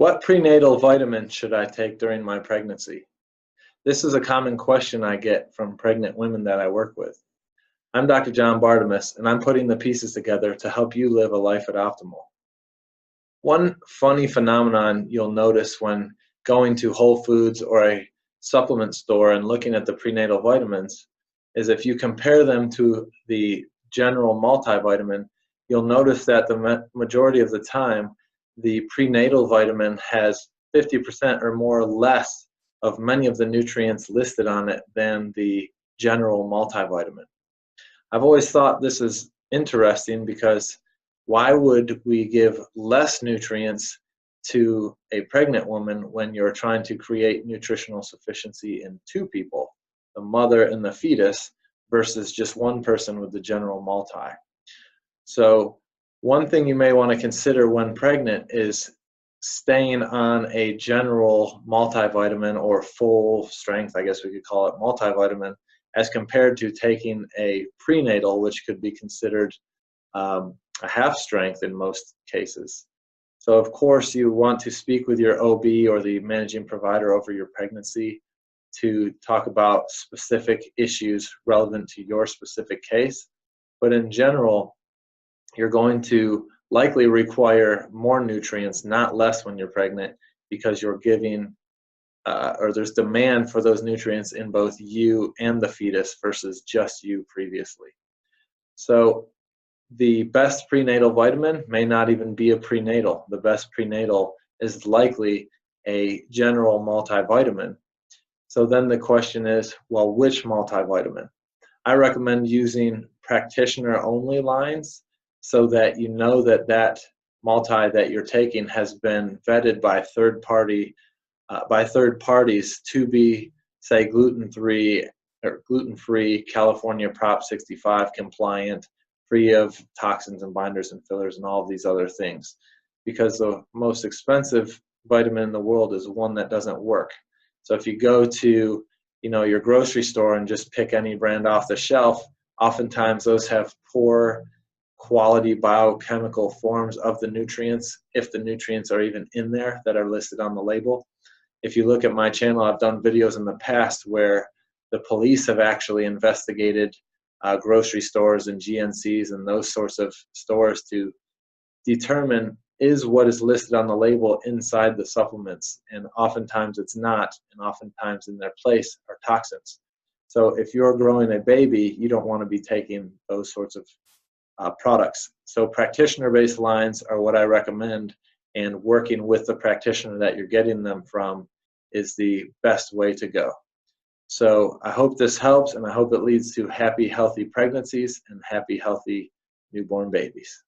What prenatal vitamin should I take during my pregnancy? This is a common question I get from pregnant women that I work with. I'm Dr. John Bartemus, and I'm putting the pieces together to help you live a life at optimal. One funny phenomenon you'll notice when going to Whole Foods or a supplement store and looking at the prenatal vitamins is if you compare them to the general multivitamin, you'll notice that the majority of the time the prenatal vitamin has 50% or more less of many of the nutrients listed on it than the general multivitamin. I've always thought this is interesting because why would we give less nutrients to a pregnant woman when you're trying to create nutritional sufficiency in two people, the mother and the fetus, versus just one person with the general multi? So one thing you may want to consider when pregnant is staying on a general multivitamin or full strength, I guess we could call it multivitamin, as compared to taking a prenatal, which could be considered a half strength in most cases. So of course you want to speak with your OB or the managing provider over your pregnancy to talk about specific issues relevant to your specific case. But in general, you're going to likely require more nutrients, not less, when you're pregnant, because you're giving or there's demand for those nutrients in both you and the fetus versus just you previously. So the best prenatal vitamin may not even be a prenatal. The best prenatal is likely a general multivitamin. So then the question is, well, which multivitamin? I recommend using practitioner-only lines so that you know that that multi that you're taking has been vetted by third parties to be, say, gluten-free or gluten-free, California Prop 65 compliant, free of toxins and binders and fillers and all of these other things. Because the most expensive vitamin in the world is one that doesn't work. So if you go to your grocery store and just pick any brand off the shelf, oftentimes those have poor quality biochemical forms of the nutrients, if the nutrients are even in there that are listed on the label. If you look at my channel, I've done videos in the past where the police have actually investigated grocery stores and GNCs and those sorts of stores to determine, is what is listed on the label inside the supplements? And oftentimes it's not, and oftentimes in their place are toxins. So if you're growing a baby, you don't want to be taking those sorts of products. So practitioner-based lines are what I recommend, and working with the practitioner that you're getting them from is the best way to go. So I hope this helps, and I hope it leads to happy, healthy pregnancies and happy, healthy newborn babies.